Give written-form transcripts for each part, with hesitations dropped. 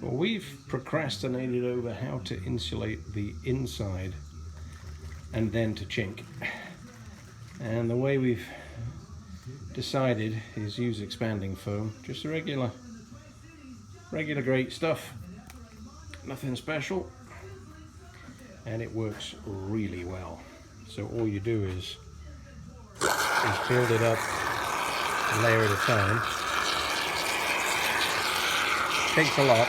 Well, we've procrastinated over how to insulate the inside and then to chink. And the way we've decided is use expanding foam, just a regular great stuff, nothing special, and it works really well. So all you do is build it up a layer at a time. Takes a lot.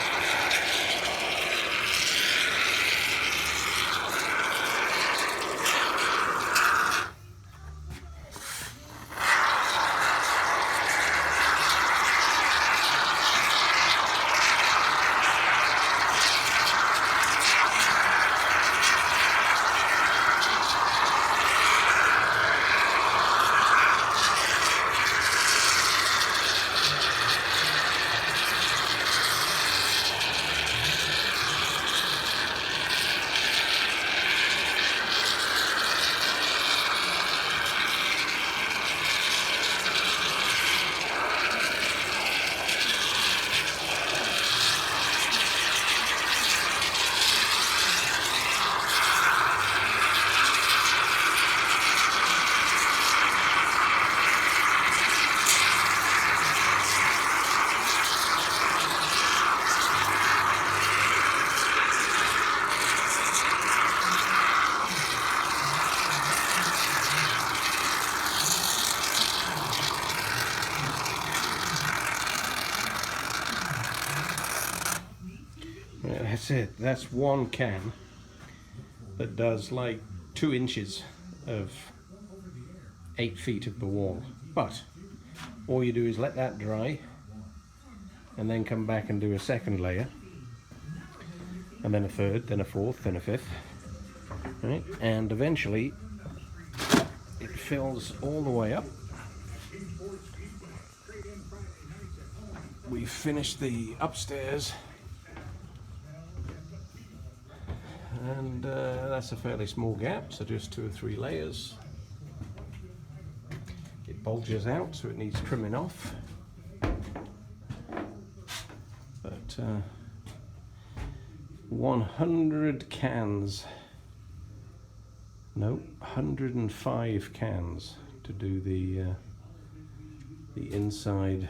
That's it. That's one can that does like 2 inches of 8 feet of the wall. But all you do is let that dry and then come back and do a second layer, and then a third, then a fourth, then a fifth, right? And eventually it fills all the way up. We've finished the upstairs, and that's a fairly small gap, so just 2 or 3 layers. It bulges out, so it needs trimming off. But 100 cans, no, 105 cans to do the inside,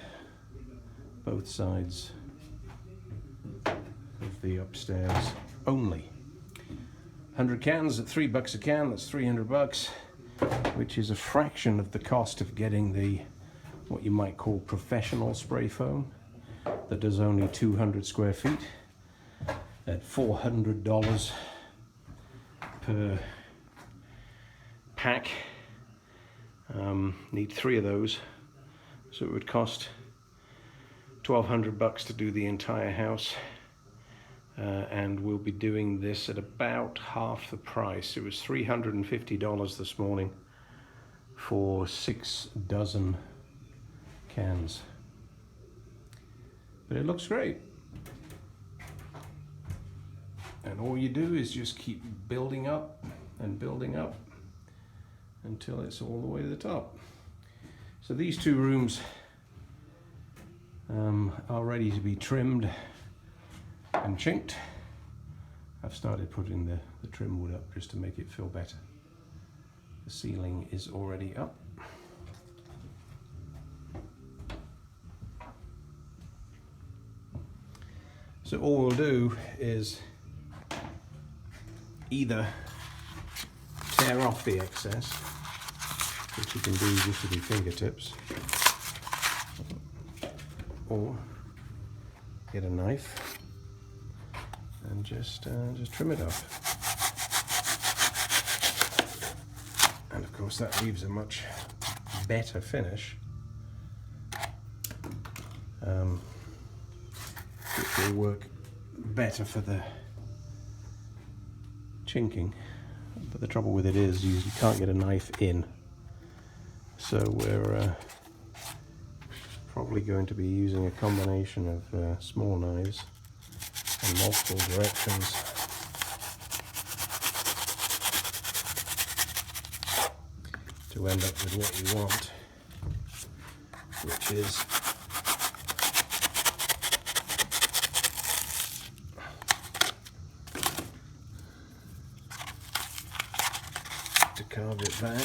both sides of the upstairs only. 100 cans at $3 a can, that's 300 bucks, which is a fraction of the cost of getting the, what you might call professional spray foam, that does only 200 square feet at $400 per pack. Need 3 of those, so it would cost 1,200 bucks to do the entire house. And we'll be doing this at about half the price. It was $350 this morning for 6 dozen cans. But it looks great. And all you do is just keep building up and building up until it's all the way to the top. So these 2 rooms are ready to be trimmed and chinked. I've started putting the trim wood up just to make it feel better. The ceiling is already up. So all we'll do is either tear off the excess, which you can do just with your fingertips, or get a knife and just trim it off. And of course that leaves a much better finish, which will work better for the chinking. But the trouble with it is you can't get a knife in, so we're probably going to be using a combination of small knives in multiple directions to end up with what you want, which is carve it back.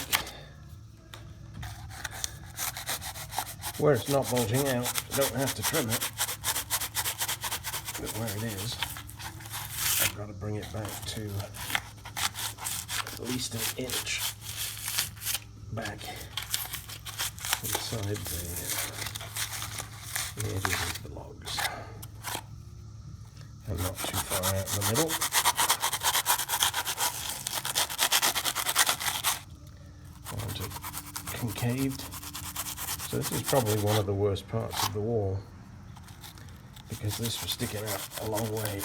Where it's not bulging out, I don't have to trim it. But where it is, I've got to bring it back to at least an inch back inside the edges of the logs. And not too far out in the middle. I want it concaved. So this is probably one of the worst parts of the wall, because this was sticking out a long way.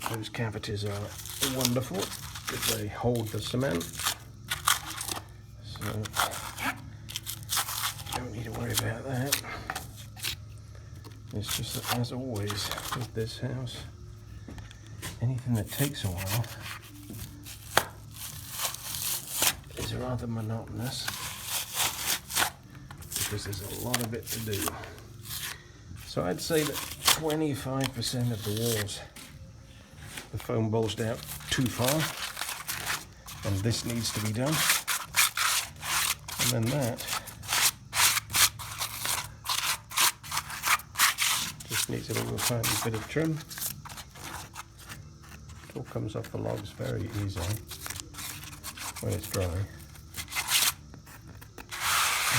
Those cavities are wonderful because they hold the cement. So don't need to worry about that. It's just that, as always with this house, anything that takes a while is rather monotonous because there's a lot of it to do. So I'd say that 25% of the walls, the foam bulged out too far, and this needs to be done. And then that just needs a little tiny bit of trim. It all comes off the logs very easily when it's dry. And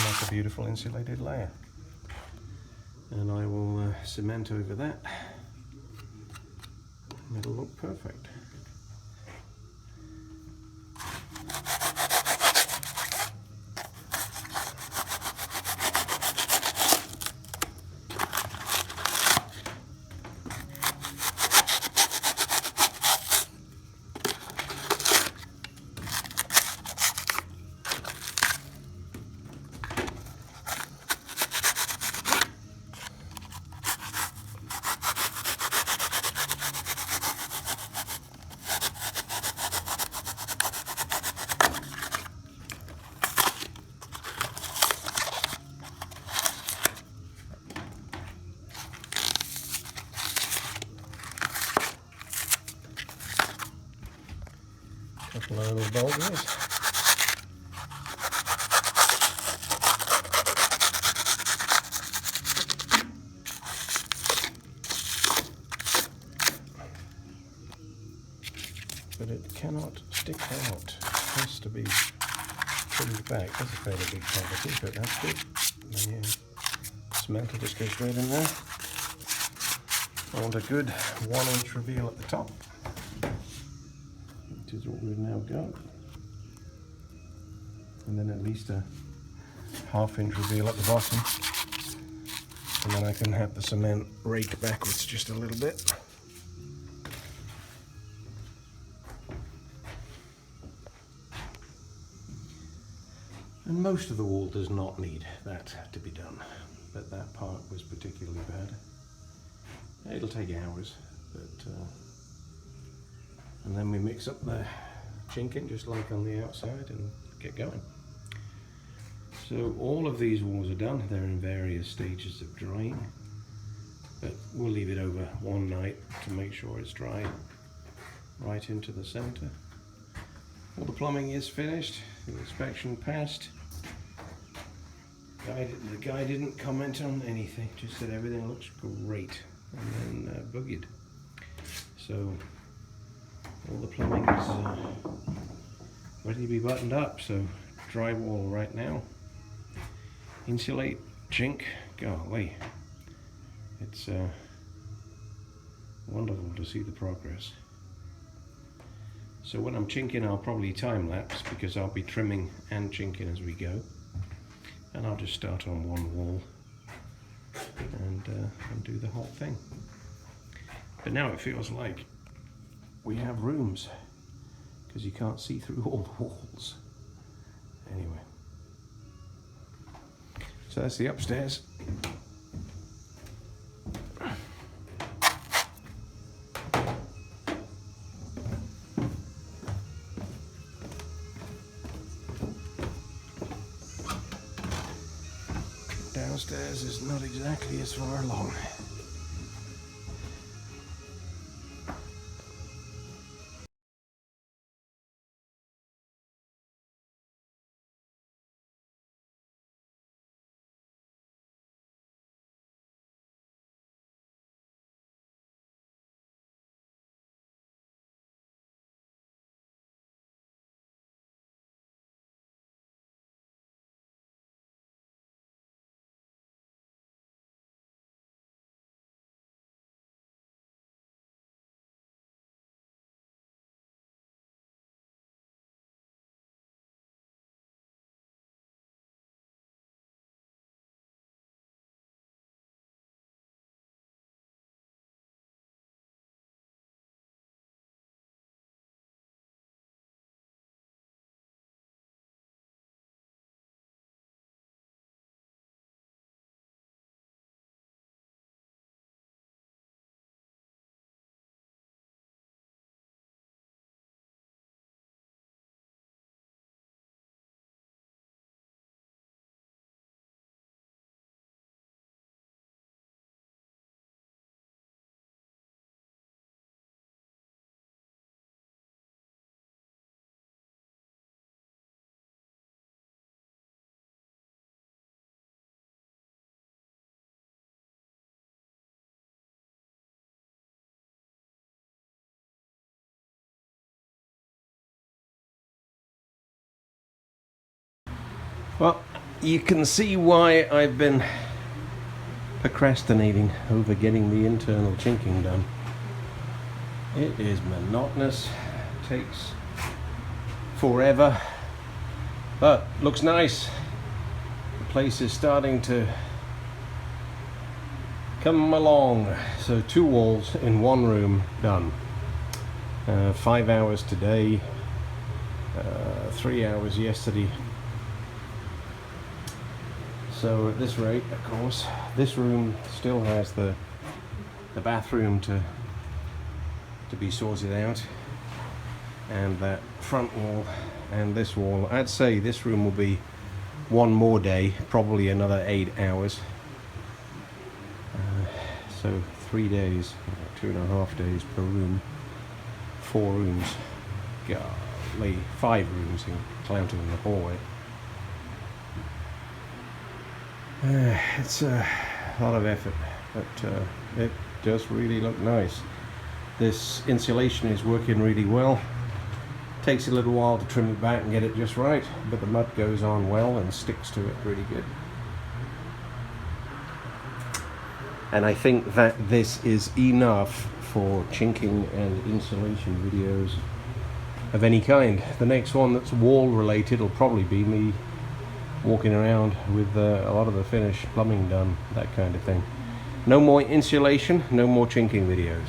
that's a beautiful insulated layer. And I will cement over that. It'll look perfect. Couple of little bulges. But it cannot stick out. It has to be trimmed back. That's a fairly big cavity, but that's good. And the cement will just go straight in there. I want a good 1-inch reveal at the top, which is what we've now got. And then at least a 1/2-inch reveal at the bottom. And then I can have the cement raked backwards just a little bit. And most of the wall does not need that to be done, but that part was particularly bad. It'll take hours, but and then we mix up the chinking just like on the outside and get going. So all of these walls are done. They're in various stages of drying, but we'll leave it over one night to make sure it's dry right into the center. All the plumbing is finished, the inspection passed. The guy didn't comment on anything, just said everything looks great, and then boogied. So all the plumbing is ready to be buttoned up. So drywall right now, insulate, chink, golly, it's wonderful to see the progress. So when I'm chinking, I'll probably time lapse because I'll be trimming and chinking as we go. And I'll just start on one wall and do the whole thing. But now it feels like we have rooms because you can't see through all the walls. Anyway, so that's the upstairs. stairs is not exactly as far along. Well, you can see why I've been procrastinating over getting the internal chinking done. It is monotonous, takes forever, but looks nice. The place is starting to come along. So 2 walls in 1 room done. 5 hours today, 3 hours yesterday. So at this rate, of course, this room still has the bathroom to be sorted out, and that front wall and this wall. I'd say this room will be 1 more day, probably another 8 hours. So 3 days, 2.5 days per room, 4 rooms, golly, 5 rooms including the hallway. It's a lot of effort, but it does really look nice. This insulation is working really well. Takes a little while to trim it back and get it just right, but the mud goes on well and sticks to it really good. And I think that this is enough for chinking and insulation videos of any kind. The next one that's wall related will probably be me walking around with a lot of the finished plumbing done, that kind of thing. No more insulation, no more chinking videos.